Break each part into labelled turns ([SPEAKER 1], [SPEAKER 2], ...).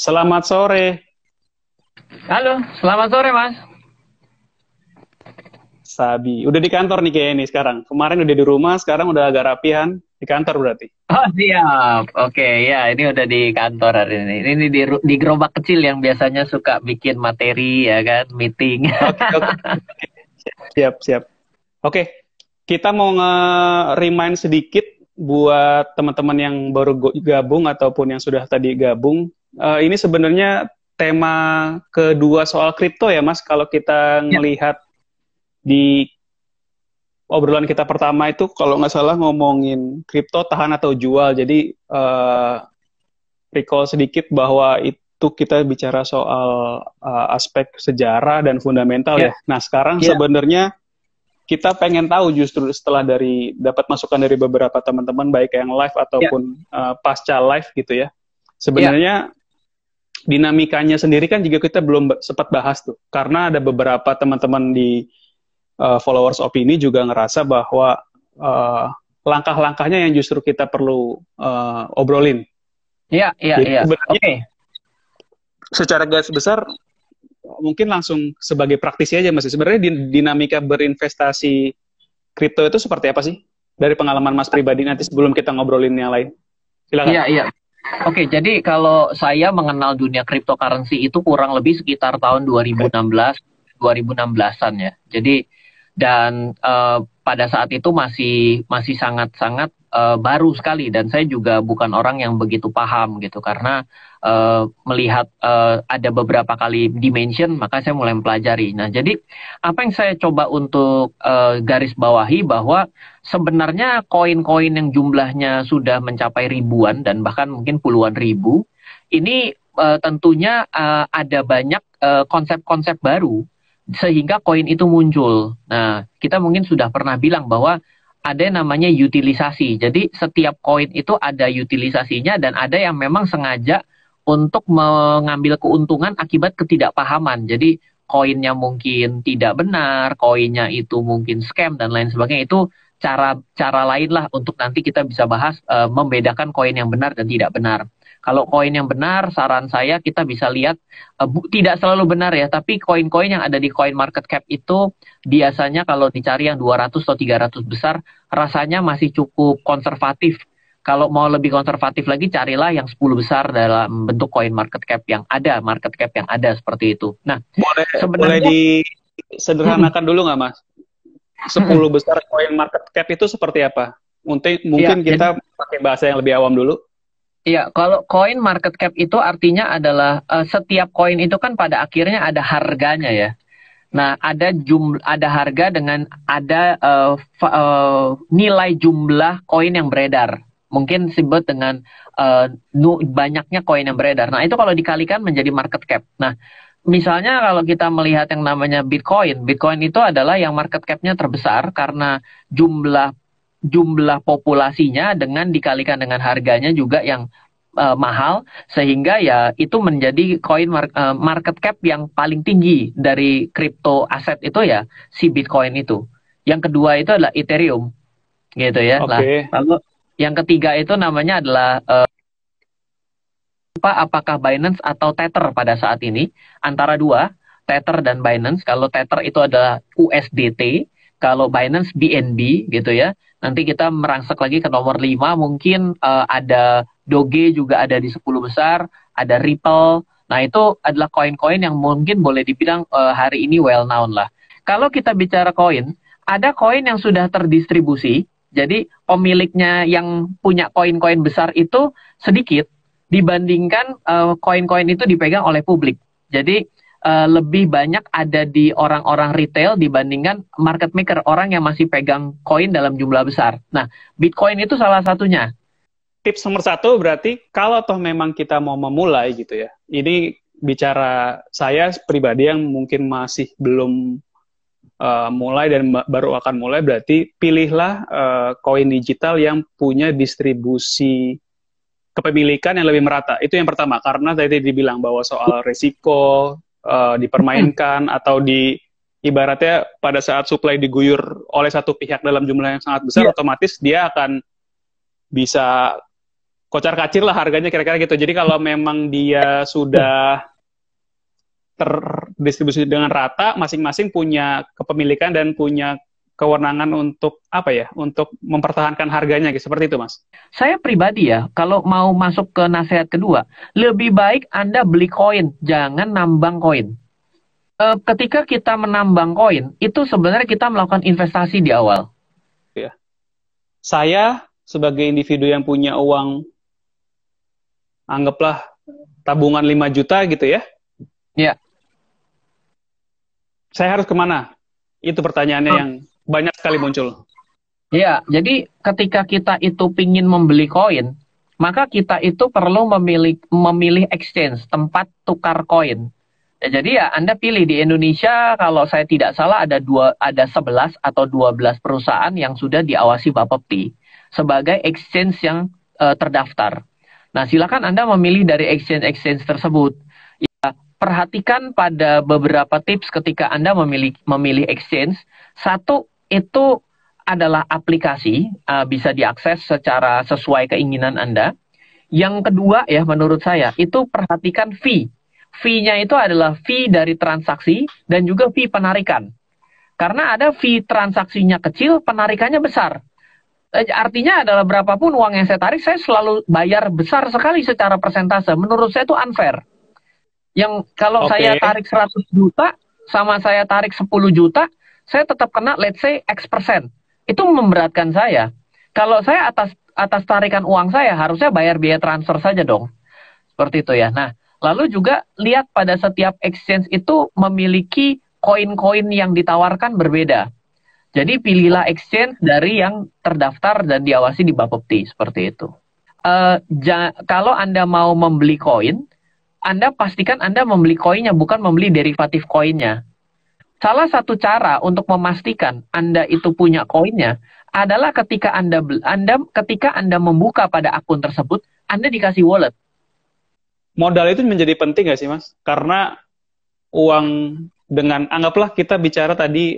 [SPEAKER 1] Selamat sore,
[SPEAKER 2] Halo, selamat sore Mas.
[SPEAKER 1] Sabi. Udah di kantor nih kayaknya nih sekarang. Kemarin udah di rumah, sekarang udah agak rapihan. Di kantor berarti.
[SPEAKER 2] Oh siap, oke ya ini udah di kantor hari ini. Ini di gerobak kecil yang biasanya suka bikin materi ya kan, meeting.
[SPEAKER 1] Oke, oke. Siap, siap. Oke, kita mau nge-remind sedikit buat teman-teman yang baru gabung ataupun yang sudah tadi gabung. Ini sebenarnya tema kedua soal kripto ya, Mas. Kalau kita
[SPEAKER 2] Ya,
[SPEAKER 1] ngelihat di obrolan kita pertama itu, kalau nggak salah ngomongin kripto tahan atau jual. Jadi recall sedikit bahwa itu kita bicara soal aspek sejarah dan fundamental
[SPEAKER 2] ya,
[SPEAKER 1] ya. Nah, sekarang
[SPEAKER 2] ya,
[SPEAKER 1] sebenarnya kita pengen tahu justru setelah dari dapat masukan dari beberapa teman-teman baik yang live
[SPEAKER 2] ya,
[SPEAKER 1] ataupun pasca live gitu ya.
[SPEAKER 2] ya,
[SPEAKER 1] Sebenarnya dinamikanya sendiri kan juga kita belum sempat bahas tuh. Karena ada beberapa teman-teman di followers opini juga ngerasa bahwa langkah-langkahnya yang justru kita perlu obrolin.
[SPEAKER 2] ya, ya,
[SPEAKER 1] Jadi
[SPEAKER 2] ya.
[SPEAKER 1] sebenarnya
[SPEAKER 2] Oke,
[SPEAKER 1] secara garis besar mungkin langsung sebagai praktisi aja Mas. Sebenarnya dinamika berinvestasi kripto itu seperti apa sih? Dari pengalaman Mas pribadi nanti sebelum kita ngobrolin yang lain. Silakan.
[SPEAKER 2] iya, iya. Oke, jadi kalau saya mengenal dunia cryptocurrency itu kurang lebih sekitar tahun 2016, 2016-an ya. Jadi dan pada saat itu masih masih sangat-sangat baru sekali dan saya juga bukan orang yang begitu paham gitu karena melihat ada beberapa kali dimension maka saya mulai mempelajari. Nah, jadi apa yang saya coba untuk garis bawahi bahwa sebenarnya koin-koin yang jumlahnya sudah mencapai ribuan dan bahkan mungkin puluhan ribu ini tentunya ada banyak konsep-konsep baru sehingga koin itu muncul. Nah, kita mungkin sudah pernah bilang bahwa ada yang namanya utilisasi. Jadi setiap koin itu ada utilisasinya dan ada yang memang sengaja untuk mengambil keuntungan akibat ketidakpahaman. Jadi koinnya mungkin tidak benar, koinnya itu mungkin scam dan lain sebagainya. Itu cara lain lah untuk nanti kita bisa bahas membedakan koin yang benar dan tidak benar. Kalau koin yang benar, saran saya kita bisa lihat tidak selalu benar ya, tapi koin-koin yang ada di coin market cap itu biasanya kalau dicari yang 200 atau 300 besar, rasanya masih cukup konservatif. Kalau mau lebih konservatif lagi, carilah yang 10 besar dalam bentuk coin market cap yang ada, market cap yang ada seperti itu. Nah,
[SPEAKER 1] Boleh boleh
[SPEAKER 2] sebenarnya
[SPEAKER 1] disederhanakan dulu nggak Mas? 10 besar koin market cap itu seperti apa? Mungkin
[SPEAKER 2] ya,
[SPEAKER 1] mungkin
[SPEAKER 2] jadi
[SPEAKER 1] kita pakai bahasa yang lebih awam dulu.
[SPEAKER 2] ya, kalau coin market cap itu artinya adalah setiap koin itu kan pada akhirnya ada harganya ya. Nah, ada harga dengan ada nilai jumlah koin yang beredar. Mungkin disebut dengan banyaknya koin yang beredar. Nah, itu kalau dikalikan menjadi market cap. Nah, misalnya kalau kita melihat yang namanya Bitcoin, Bitcoin itu adalah yang market cap-nya terbesar karena jumlah jumlah populasinya dengan dikalikan dengan harganya juga yang mahal sehingga ya itu menjadi market cap yang paling tinggi dari crypto aset itu ya si Bitcoin itu. Yang kedua itu adalah Ethereum gitu ya. Lah,
[SPEAKER 1] Oke.
[SPEAKER 2] lalu yang ketiga itu namanya adalah apakah Binance atau Tether pada saat ini antara dua Tether dan Binance. Kalau Tether itu adalah USDT, kalau Binance BNB gitu ya. Nanti kita merangsek lagi ke nomor 5 mungkin ada Doge juga ada di 10 besar, ada Ripple. Nah, itu adalah koin-koin yang mungkin boleh dibilang hari ini well known lah. Kalau kita bicara koin, ada koin yang sudah terdistribusi. Jadi pemiliknya yang punya koin-koin besar itu sedikit dibandingkan koin-koin itu dipegang oleh publik. Jadi lebih banyak ada di orang-orang retail dibandingkan market maker, orang yang masih pegang koin dalam jumlah besar. Nah, Bitcoin itu salah satunya.
[SPEAKER 1] Tips nomor satu berarti kalau toh memang kita mau memulai gitu ya. Ini bicara saya pribadi yang mungkin masih belum mulai dan baru akan mulai, berarti pilihlah koin digital yang punya distribusi kepemilikan yang lebih merata. Itu yang pertama, karena tadi dibilang bahwa soal resiko dipermainkan atau ibaratnya pada saat supply diguyur oleh satu pihak dalam jumlah yang sangat besar,
[SPEAKER 2] Iya,
[SPEAKER 1] otomatis dia akan bisa kocar-kacir lah harganya kira-kira gitu. Jadi kalau memang dia sudah terdistribusi dengan rata, masing-masing punya kepemilikan dan punya kewenangan untuk apa ya, untuk mempertahankan harganya gitu. Seperti itu, Mas.
[SPEAKER 2] Saya pribadi ya, kalau mau masuk ke nasihat kedua, lebih baik Anda beli koin, jangan nambang koin. Ketika kita menambang koin, itu sebenarnya kita melakukan investasi di awal.
[SPEAKER 1] Ya. Saya sebagai individu yang punya uang, anggaplah tabungan 5 juta gitu ya.
[SPEAKER 2] Ya.
[SPEAKER 1] Saya harus kemana? Itu pertanyaannya yang banyak sekali muncul.
[SPEAKER 2] Ya, jadi ketika kita itu pingin membeli koin, maka kita itu perlu memilih exchange, tempat tukar koin. Ya, jadi ya Anda pilih di Indonesia, kalau saya tidak salah ada 11 atau 12 perusahaan yang sudah diawasi Bapepti sebagai exchange yang terdaftar. Nah, silakan Anda memilih dari exchange tersebut. Ya, perhatikan pada beberapa tips ketika Anda memilih exchange. Satu, itu adalah aplikasi, bisa diakses secara sesuai keinginan Anda. Yang kedua ya, menurut saya, itu perhatikan fee. Fee-nya itu adalah fee dari transaksi dan juga fee penarikan. Karena ada fee transaksinya kecil, penarikannya besar. Artinya adalah berapapun uang yang saya tarik, saya selalu bayar besar sekali secara persentase. Menurut saya itu unfair. Yang kalau saya tarik 100 juta, sama saya tarik 10 juta, saya tetap kena let's say X%. Itu memberatkan saya. Kalau saya atas tarikan uang saya, harusnya bayar biaya transfer saja dong. Seperti itu ya. Nah, lalu juga lihat pada setiap exchange itu memiliki koin-koin yang ditawarkan berbeda. Jadi pilihlah exchange dari yang terdaftar dan diawasi di Bapepti, seperti itu. Kalau Anda mau membeli koin, Anda pastikan Anda membeli koinnya, bukan membeli derivatif koinnya. Salah satu cara untuk memastikan Anda itu punya koinnya adalah ketika Anda membuka pada akun tersebut, Anda dikasih wallet.
[SPEAKER 1] Modal itu menjadi penting nggak sih, Mas? Karena uang dengan, anggaplah kita bicara tadi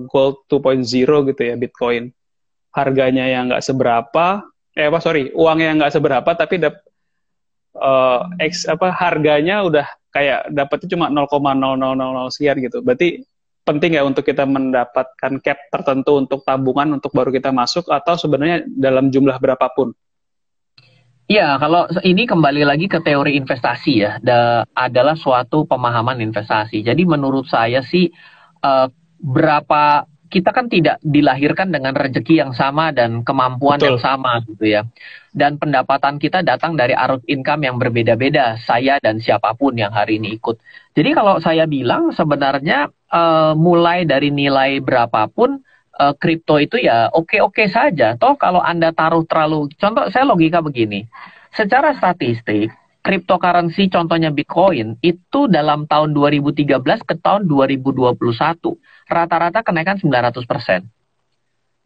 [SPEAKER 1] gold 2.0 gitu ya, Bitcoin. Harganya yang nggak seberapa, uangnya yang nggak seberapa, tapi harganya udah kayak dapetnya cuma 0,0000 sekian gitu. Berarti penting ya untuk kita mendapatkan cap tertentu untuk tabungan untuk baru kita masuk, atau sebenarnya dalam jumlah berapapun?
[SPEAKER 2] Ya, kalau ini kembali lagi ke teori investasi ya, adalah suatu pemahaman investasi. Jadi menurut saya sih, kita kan tidak dilahirkan dengan rezeki yang sama dan kemampuan yang sama gitu ya. Dan pendapatan kita datang dari arus income yang berbeda-beda, saya dan siapapun yang hari ini ikut. Jadi kalau saya bilang sebenarnya mulai dari nilai berapapun, kripto itu ya oke-oke saja. Toh kalau Anda taruh contoh saya logika begini. Secara statistik, cryptocurrency contohnya Bitcoin itu dalam tahun 2013 ke tahun 2021 rata-rata kenaikan 900%.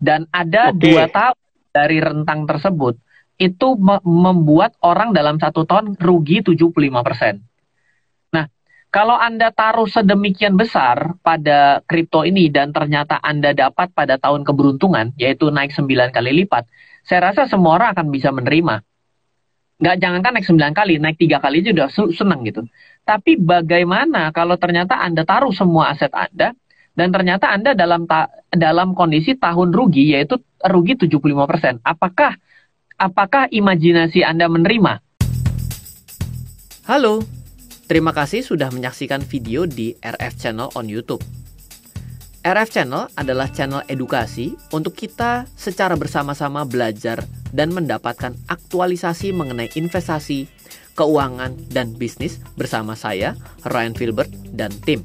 [SPEAKER 2] Dan ada 2 tahun dari rentang tersebut itu membuat orang dalam 1 tahun rugi 75%. Kalau Anda taruh sedemikian besar pada kripto ini dan ternyata Anda dapat pada tahun keberuntungan, yaitu naik 9 kali lipat, saya rasa semua orang akan bisa menerima. Jangankan naik 9 kali, naik 3 kali aja udah senang gitu. Tapi bagaimana kalau ternyata Anda taruh semua aset Anda, dan ternyata Anda dalam kondisi tahun rugi, yaitu rugi 75%. Apakah imajinasi Anda menerima?
[SPEAKER 3] Halo. Terima kasih sudah menyaksikan video di RF Channel on YouTube. RF Channel adalah channel edukasi untuk kita secara bersama-sama belajar dan mendapatkan aktualisasi mengenai investasi, keuangan, dan bisnis bersama saya, Ryan Filbert, dan tim.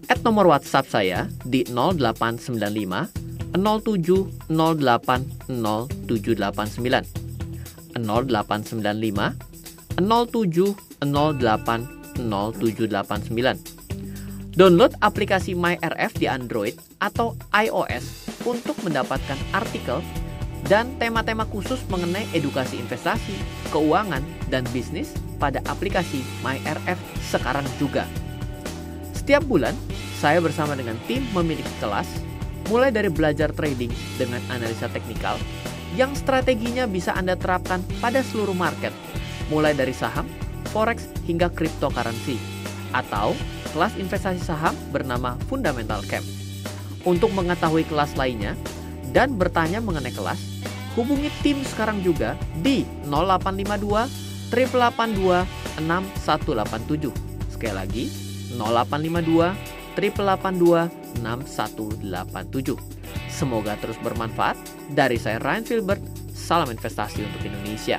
[SPEAKER 3] Add nomor WhatsApp saya di 0895 07 08 0789 0895 07 08 0789. Download aplikasi MyRF di Android atau iOS untuk mendapatkan artikel dan tema-tema khusus mengenai edukasi investasi, keuangan, dan bisnis pada aplikasi MyRF sekarang juga. Setiap bulan, saya bersama dengan tim memiliki kelas, mulai dari belajar trading dengan analisa teknikal, yang strateginya bisa Anda terapkan pada seluruh market, mulai dari saham, forex, hingga cryptocurrency, atau kelas investasi saham bernama Fundamental Camp. Untuk mengetahui kelas lainnya dan bertanya mengenai kelas, hubungi tim sekarang juga di 0852 882 6187. Sekali lagi, 0852 882 6187. Semoga terus bermanfaat. Dari saya Ryan Filbert, salam investasi untuk Indonesia.